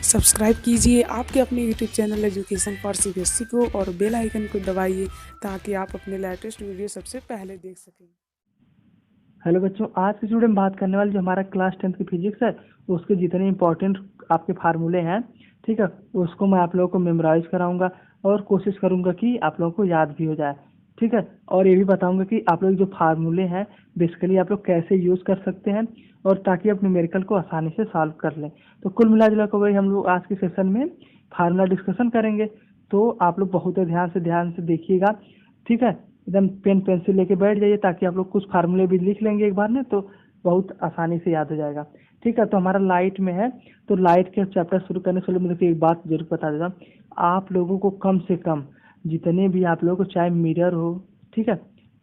Subscribe कीजिए आपके अपने YouTube channel education for CBSE को और बेल आइकन को दबाइए ताकि आप अपने लेटेस्ट वीडियो सबसे पहले देख सकें। हेलो बच्चों, आज की वीडियो में बात करने वाले जो हमारा क्लास 10th की फिजिक्स है उसके जितने इंपॉर्टेंट आपके फार्मूले हैं, ठीक है, उसको मैं आप लोगों को मेमोराइज कराऊंगा और कोशिश करूंगा कि आप लोगों को याद भी हो जाए, ठीक है। और ये भी बताऊंगा कि आप लोग जो फार्मूले हैं बेसिकली आप लोग कैसे यूज़ कर सकते हैं और ताकि आप न्यूमेरिकल को आसानी से सॉल्व कर लें। तो कुल मिला जुला कर वही हम लोग आज के सेशन में फार्मूला डिस्कशन करेंगे। तो आप लोग बहुत ध्यान से देखिएगा, ठीक है। एकदम पेन पेंसिल लेके बैठ जाइए ताकि आप लोग कुछ फार्मूले भी लिख लेंगे एक बार में, तो बहुत आसानी से याद हो जाएगा, ठीक है। तो हमारा लाइट में है, तो लाइट के चैप्टर शुरू करने से पहले मैं देखिए एक बात जरूर बता देता हूँ। आप लोगों को कम से कम जितने भी आप लोगों को चाहे मिरर हो, ठीक है,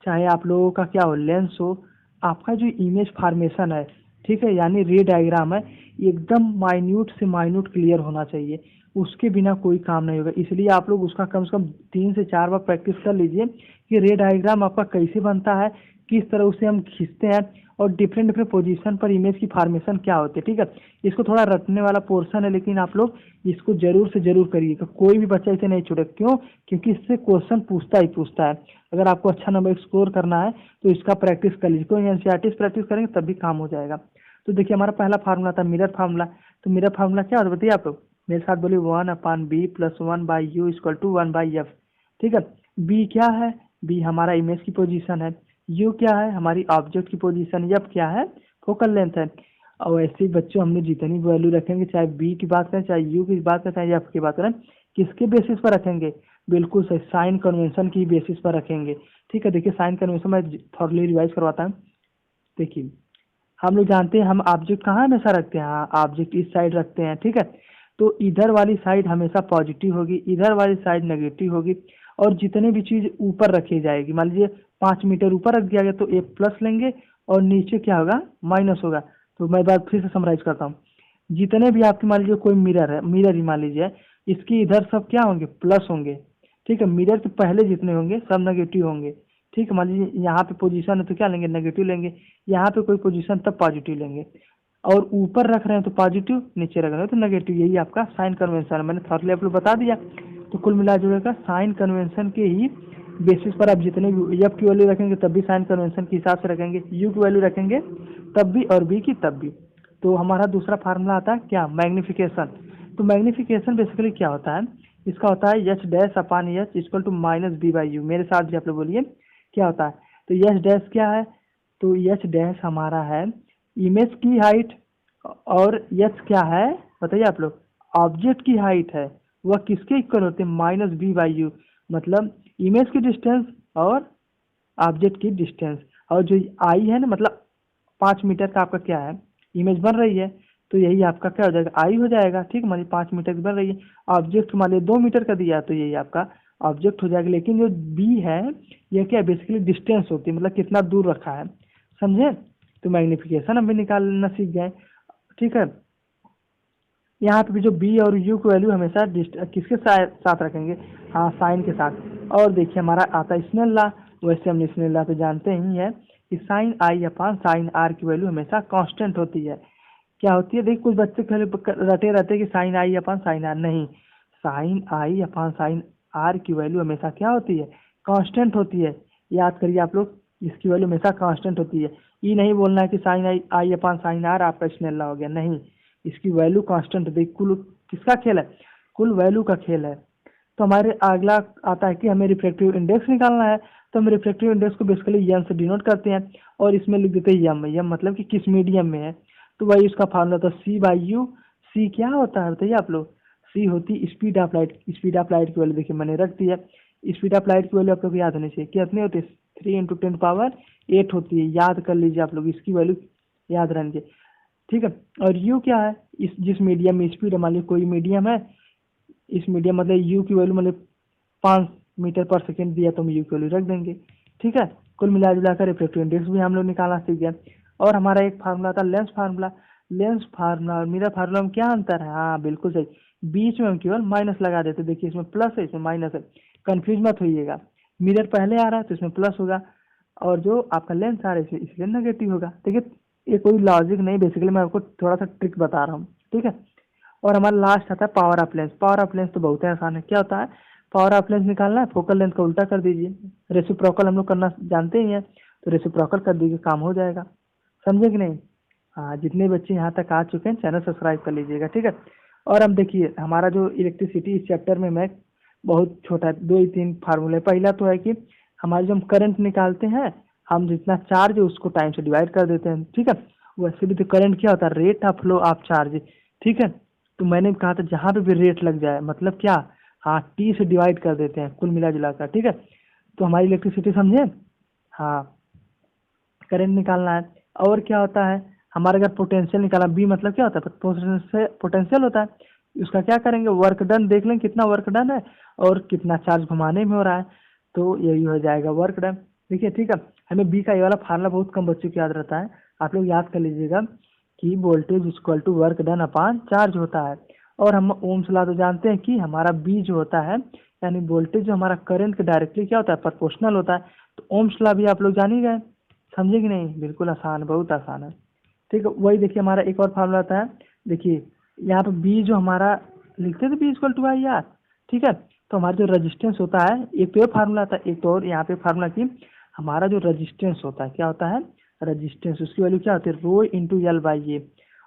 चाहे आप लोगों का क्या हो लेंस हो, आपका जो इमेज फार्मेशन है, ठीक है, यानी रे डायग्राम है, एकदम माइन्यूट से माइन्यूट क्लियर होना चाहिए। उसके बिना कोई काम नहीं होगा। इसलिए आप लोग उसका कम से कम 3 से 4 बार प्रैक्टिस कर लीजिए कि रे डायग्राम आपका कैसे बनता है, किस तरह उसे हम खींचते हैं और डिफरेंट डिफरेंट पोजीशन पर इमेज की फॉर्मेशन क्या होती है, ठीक है। इसको थोड़ा रटने वाला पोर्शन है, लेकिन आप लोग इसको जरूर से जरूर करिएगा। कोई भी बच्चा इसे नहीं छोड़े, क्यों? क्योंकि इससे क्वेश्चन पूछता ही पूछता है। अगर आपको अच्छा नंबर स्कोर करना है तो इसका प्रैक्टिस कर लीजिए। कोई एनसीईआरटी प्रैक्टिस करेंगे तब भी काम हो जाएगा। तो देखिए हमारा पहला फार्मूला था मिरर फार्मूला। तो मिरर फार्मूला क्या होता है बताइए आप लोग मेरे साथ बोलिए, 1/b+1/u=1/f, ठीक है। बी क्या है? बी हमारा इमेज की पोजीशन है। यू क्या है? हमारी ऑब्जेक्ट की पोजीशन। एफ क्या है? फोकल लेंथ है। और ऐसे ही बच्चों हमने जितनी वैल्यू रखेंगे, चाहे बी की बात करें, चाहे यू की बात करें, चाहे एफ की बात करें, किसके बेसिस पर रखेंगे? बिल्कुल सही, साइन कन्वेंशन की बेसिस पर रखेंगे, ठीक है। देखिए साइन कन्वेंशन मैं थॉरली रिवाइज करवाता हूँ। देखिए हम लोग जानते हैं हम ऑब्जेक्ट कहाँ हमेशा रखते हैं, हाँ ऑब्जेक्ट इस साइड रखते हैं, ठीक है। तो इधर वाली साइड हमेशा पॉजिटिव होगी, इधर वाली साइड नेगेटिव होगी। और जितने भी चीज ऊपर रखी जाएगी, मान लीजिए 5 मीटर ऊपर रख दिया गया तो एक प्लस लेंगे और नीचे क्या होगा? माइनस होगा। तो मैं बात फिर से समराइज करता हूँ। जितने भी आपके मान लीजिए कोई मिरर है, मिरर ही मान लीजिए, इसकी इधर सब क्या होंगे? प्लस होंगे, ठीक है। मिरर के पहले जितने होंगे सब नेगेटिव होंगे, ठीक है। मान लीजिए यहाँ पे पोजीशन है तो क्या लेंगे? नेगेटिव लेंगे। यहाँ पे कोई पोजीशन तब पॉजिटिव लेंगे। और ऊपर रख रहे हैं तो पॉजिटिव, नीचे रख रहे हैं तो नेगेटिव। यही आपका साइन कन्वेंशन है, मैंने थॉरली आप लोग बता दिया। तो कुल मिला जुलेगा साइन कन्वेंशन के ही बेसिस पर आप जितने भी एफ की वैल्यू रखेंगे तब भी साइन कन्वेंशन के हिसाब से रखेंगे, यू की वैल्यू रखेंगे तब भी और बी की तब भी। तो हमारा दूसरा फार्मूला आता है क्या? मैग्निफिकेशन। तो मैग्निफिकेशन बेसिकली क्या होता है? इसका होता है H dash upon H equal to -b/u। मेरे साथ भी आप लोग बोलिए क्या होता है। तो एच डैश क्या है? तो एच डैश हमारा है इमेज की हाइट, और एच क्या है बताइए आप लोग? ऑब्जेक्ट की हाइट है। वह किसके इक्वल होते हैं? -b/u। मतलब इमेज की डिस्टेंस और ऑब्जेक्ट की डिस्टेंस। और जो आई है ना, मतलब 5 मीटर का आपका क्या है? इमेज बन रही है, तो यही आपका क्या हो जाएगा? आई हो जाएगा, ठीक। मान लीजिए 5 मीटर की बन रही है, ऑब्जेक्ट मान लीजिए 2 मीटर का दिया तो यही आपका ऑब्जेक्ट हो जाएगा। लेकिन जो बी है यह क्या बेसिकली डिस्टेंस होती है, मतलब कितना दूर रखा है, समझे। तो मैग्निफिकेशन हम भी निकालना सीख गए, ठीक है। यहाँ पे भी जो बी और यू की वैल्यू हमेशा किसके साथ रखेंगे? हाँ, साइन के साथ। और देखिए हमारा आता है स्नेल लॉ। वैसे हम स्नेल लॉ तो जानते ही है कि sine I upon sine are की वैल्यू हमेशा कांस्टेंट होती है। क्या होती है? देखिए कुछ बच्चे पहले रटे रहते हैं कि साइन आई अपान साइन आर, नहीं। Sine I upon sine are की वैल्यू हमेशा क्या होती है? कांस्टेंट होती है। याद करिए आप लोग, इसकी वैल्यू हमेशा कांस्टेंट होती है। ये नहीं बोलना है कि sine i i upon sine r आपका स्नेल लॉ हो गया, नहीं। इसकी वैल्यू कांस्टेंट होती है। कुल किसका खेल है? कुल वैल्यू का खेल है। तो हमारे अगला आता है कि हमें रिफ्रैक्टिव इंडेक्स निकालना है। तो हम रिफ्रैक्टिव इंडेक्स को बेसिकली एम से डिनोट करते हैं और इसमें लिख देते हैं एम। एम मतलब कि किस मीडियम में है। तो वही उसका फार्मूला था C/U। सी क्या होता है बताइए आप लोग? सी होती speed of light. Speed of light की वैल्यू देखिए मैंने रख दी है। स्पीड ऑफ लाइट की वैल्यू आप लोग को याद होनी चाहिए, कितनी होती है? 3 × 10⁸ होती है। याद कर लीजिए आप लोग, इसकी वैल्यू याद रखिए, ठीक है। और यू क्या है? इस जिस मीडियम में स्पीड है, मान लीजिए कोई मीडियम है, इस मीडियम मतलब यू की वैल्यू मतलब 5 मीटर पर सेकेंड दिया तो हम यू की वैल्यू रख देंगे, ठीक है। कुल मिला जुलाकर रिफ्रैक्टिव इंडेक्स भी हम लोग निकालना सीख गए। और हमारा एक फार्मूला था लेंस फार्मूला। लेंस फार्मूला और मेरा फार्मूला में क्या अंतर है? हाँ बिल्कुल सही, बीच में हम केवल माइनस लगा देते। देखिए इसमें प्लस है, इसमें माइनस है, कंफ्यूज मत होइएगा। मिरर पहले आ रहा है तो इसमें प्लस होगा, और जो आपका लेंस आ रहा है इसलिए नेगेटिव होगा। देखिए ये कोई लॉजिक नहीं, बेसिकली मैं आपको थोड़ा सा ट्रिक बता रहा हूँ, ठीक है। और हमारा लास्ट आता है power of lens. Power of lens तो बहुत ही आसान है। क्या होता है, पावर ऑफ लेंस निकालना है, फोकल लेंथ का उल्टा कर दीजिए। रेसिप्रोकल हम लोग करना जानते ही हैं, तो रेसिप्रोकल कर दीजिए, काम हो जाएगा। समझे कि नहीं? हाँ, जितने बच्चे यहाँ तक आ चुके हैं चैनल सब्सक्राइब कर लीजिएगा, ठीक है। और हम देखिए हमारा जो इलेक्ट्रिसिटी इस चैप्टर में मैं बहुत छोटा है, 2 ही 3 फार्मूले। पहला तो है कि हमारे जो हम करंट निकालते हैं, हम जितना चार्ज है उसको टाइम से डिवाइड कर देते हैं, ठीक है। वैसे भी तो करंट क्या होता है, rate of flow of charge, ठीक है। तो मैंने कहा था जहाँ पे भी रेट लग जाए, मतलब क्या, हाँ, टी से डिवाइड कर देते हैं कुल मिला जुला कर, ठीक है। तो हमारी इलेक्ट्रिसिटी समझे। हाँ, करंट निकालना है। और क्या होता है, हमारा अगर पोटेंशियल निकालना, बी मतलब क्या होता है, पोटेंशियल होता है। उसका क्या करेंगे, वर्क डन देख लें कितना वर्क डन है और कितना चार्ज घुमाने में हो रहा है, तो यही हो जाएगा वर्क डन। देखिए, ठीक है। हमें बी का ये वाला फार्मूला बहुत कम बच्चों को याद रहता है, आप लोग याद कर लीजिएगा कि voltage equal to work done upon charge होता है। और हम ओम्स लॉ तो जानते हैं कि हमारा बी जो होता है, यानी वोल्टेज जो हमारा करंट के डायरेक्टली क्या होता है, प्रोपोर्शनल होता है। तो ओम्स लॉ भी आप लोग जान ही गए, समझे कि नहीं? बिल्कुल आसान है, बहुत आसान है, ठीक है। वही देखिए हमारा एक और फार्मूला आता है। देखिए यहाँ पे बी जो हमारा लिखते थे, B equal to I R, ठीक है। तो हमारा जो रेजिस्टेंस होता है, एक तो ये फार्मूला आता है, एक तो और यहाँ पे फार्मूला की हमारा जो रेजिस्टेंस होता है, क्या होता है, रेजिस्टेंस, उसकी वैल्यू क्या होती है, रो इंटू एल बाई ए।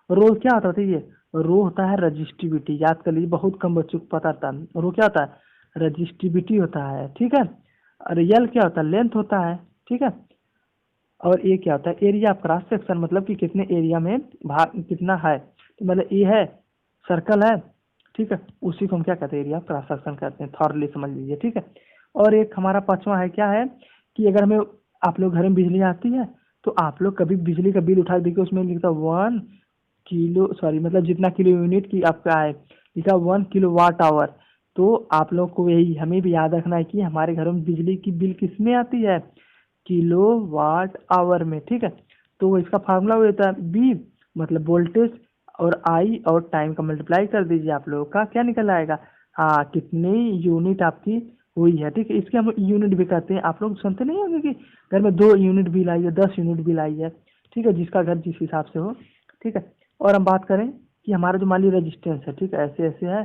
रो क्या होता है, ये रो होता है रजिस्टिविटी, याद कर लीजिए, बहुत कम बच्चों को पता था। रो क्या होता है, रजिस्टिविटी होता है, ठीक है। और एल क्या होता है, लेंथ होता है, ठीक है। और ए क्या होता है, एरिया ऑफ क्रॉस सेक्शन, मतलब कि कितने एरिया में भाग कितना है। तो मतलब ए है, सर्कल है, ठीक है, उसी को हम क्या कहते हैं, एरिया ऑफ क्रॉस सेक्शन कहते हैं, थॉरली समझ लीजिए, ठीक है। और एक हमारा पांचवा है, क्या है कि अगर हमें, आप लोग घर में बिजली आती है, तो आप लोग कभी बिजली का बिल उठा देखिए, उसमें लिखता 1 किलो, सॉरी मतलब जितना किलो यूनिट की आपका है, लिखा 1 किलो वाट आवर। तो आप लोग को यही हमें भी याद रखना है कि हमारे घरों में बिजली की बिल किस में आती है, किलो वाट आवर में, ठीक है। तो इसका फार्मूला होता है बी, मतलब वोल्टेज और आई और टाइम का मल्टीप्लाई कर दीजिए, आप लोगों का क्या निकल आएगा, हाँ, कितनी यूनिट आपकी हुई है, ठीक है। इसके हम यूनिट भी कहते हैं, आप लोग सुनते नहीं होंगे कि घर में 2 यूनिट बिल आई है, 10 यूनिट बिल आई है, ठीक है, जिसका घर जिस हिसाब से हो, ठीक है। और हम बात करें कि हमारा जो मान ली रजिस्टेंस है, ठीक है, ऐसे ऐसे है,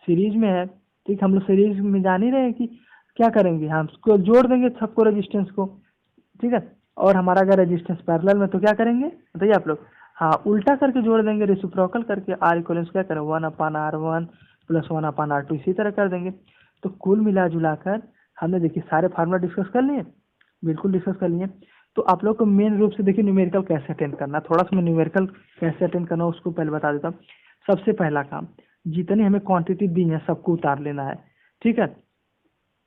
सीरीज में है, ठीक है। हम लोग सीरीज में जान ही रहे हैं कि क्या करेंगे, हम उसको जोड़ देंगे सबको, रजिस्टेंस को, ठीक है। और हमारा अगर रेजिस्टेंस पैरेलल में तो क्या करेंगे बताइए आप लोग, हाँ, उल्टा करके जोड़ देंगे, रेसिप्रोकल करके, आर इक्वलेंस क्या करें, 1/R1 प्लस 1/R2, इसी तरह कर देंगे। तो कुल मिला जुला कर हमने देखिए सारे फार्मूला डिस्कस कर लिए, बिल्कुल डिस्कस कर लिए। तो आप लोग को मेन रूप से देखिए न्यूमेरिकल कैसे अटेंड करना, थोड़ा सा मैं न्यूमेरिकल कैसे अटेंड करना उसको पहले बता देता हूँ। सबसे पहला काम, जितनी हमें क्वांटिटी दी है सबको उतार लेना है, ठीक है।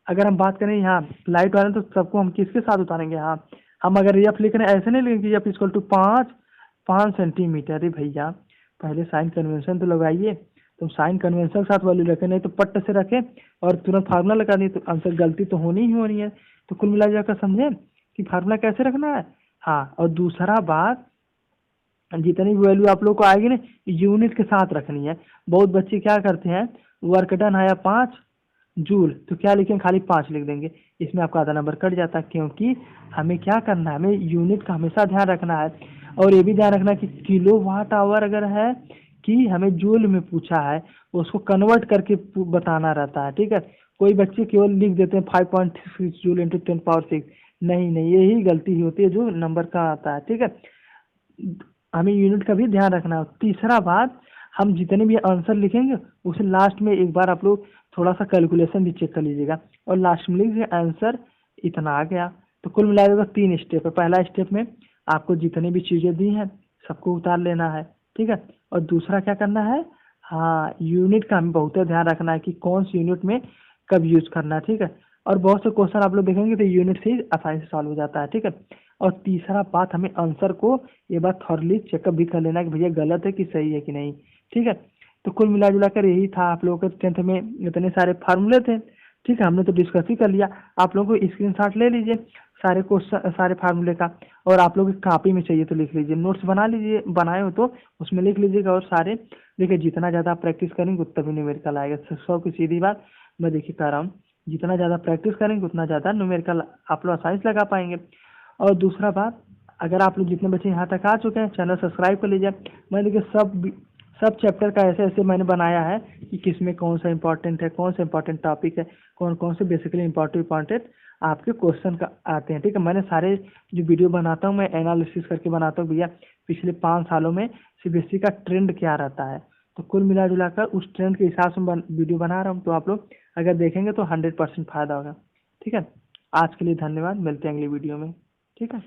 अगर हम बात करें यहाँ लाइट वाले, तो सबको हम किसके साथ उतारेंगे, हाँ, हम अगर एफ लिख रहे हैं ऐसे नहीं लिखेंगे एफ इक्वल टू 5 सेंटीमीटर। भैया पहले साइन कन्वेंशन तो लगाइए, तो साइन कन्वेंशन के साथ वैल्यू रखें, नहीं तो पट्ट से रखें और तुरंत फार्मूला लगा दिए, तो आंसर गलती तो होनी ही होनी है। तो कुल मिला जाकर समझे कि फार्मूला कैसे रखना है। हाँ, और दूसरा बात, जितनी भी वैल्यू आप लोग को आएगी ना, यूनिट के साथ रखनी है। बहुत बच्चे क्या करते हैं, वर्क डन आया 5 जूल, तो क्या लिखेंगे, खाली 5 लिख देंगे, इसमें आपका आधा नंबर कट जाता है, क्योंकि हमें क्या करना है, हमें यूनिट का हमेशा ध्यान रखना है। और ये भी ध्यान रखना कि किलो वाट आवर अगर है कि हमें जूल में पूछा है, उसको कन्वर्ट करके बताना रहता है, ठीक है। कोई बच्चे केवल लिख देते हैं 5.6 जूल इंटू 10 पावर 6, नहीं नहीं, यही गलती ही होती है जो नंबर का आता है, ठीक है। हमें यूनिट का भी ध्यान रखना है। तीसरा बात, हम जितने भी आंसर लिखेंगे उसे लास्ट में एक बार आप लोग थोड़ा सा कैलकुलेशन भी चेक कर लीजिएगा, और लास्ट में लिखिए आंसर इतना आ गया। तो कुल मिलाकर 3 स्टेप है। पहला स्टेप में आपको जितनी भी चीज़ें दी हैं सबको उतार लेना है, ठीक है। और दूसरा क्या करना है, हाँ, यूनिट का हमें बहुत ध्यान रखना है कि कौन सी यूनिट में कब यूज करना है, ठीक है। और बहुत से क्वेश्चन आप लोग देखेंगे तो यूनिट से ही आसानी से सॉल्व हो जाता है, ठीक है। और तीसरा बात, हमें आंसर को ये बात थॉरली चेकअप भी कर लेना कि भैया गलत है कि सही है कि नहीं, ठीक है। तो कुल मिला जुला कर यही था, आप लोगों के 10th में इतने सारे फार्मूले थे, ठीक है, हमने तो डिस्कस ही कर लिया। आप लोगों को स्क्रीनशॉट ले लीजिए सारे क्वेश्चन, सारे फार्मूले का, और आप लोग कापी में चाहिए तो लिख लीजिए, नोट्स बना लीजिए, बनाए हो तो उसमें लिख लीजिएगा। और सारे देखिए, जितना ज़्यादा आप प्रैक्टिस करेंगे उतना भी न्यूमेरिकल आएगा, 100 की सीधी बात मैं देखिए कह रहा हूँ, जितना ज़्यादा प्रैक्टिस करेंगे उतना ज़्यादा न्यूमेरिकल आप लोग आसानी से लगा पाएंगे। और दूसरा बात, अगर आप लोग जितने बच्चे यहाँ तक आ चुके हैं चैनल सब्सक्राइब कर लीजिए। मैं देखिए सब सब चैप्टर का ऐसे ऐसे मैंने बनाया है कि किस में कौन सा इंपॉर्टेंट है, कौन सा इंपॉर्टेंट टॉपिक है, कौन कौन से बेसिकली इंपॉर्टेंट आपके क्वेश्चन का आते हैं। ठीक है, मैंने सारे जो वीडियो बनाता हूँ मैं एनालिसिस करके बनाता हूँ भैया पिछले 5 सालों में सीबीएसई का ट्रेंड क्या रहता है। तो कुल मिला जुला कर उस ट्रेंड के हिसाब से वीडियो बना रहा हूँ, तो आप लोग अगर देखेंगे तो 100% फायदा होगा। ठीक है, आज के लिए धन्यवाद, मिलते हैं अगली वीडियो में। ठीक है।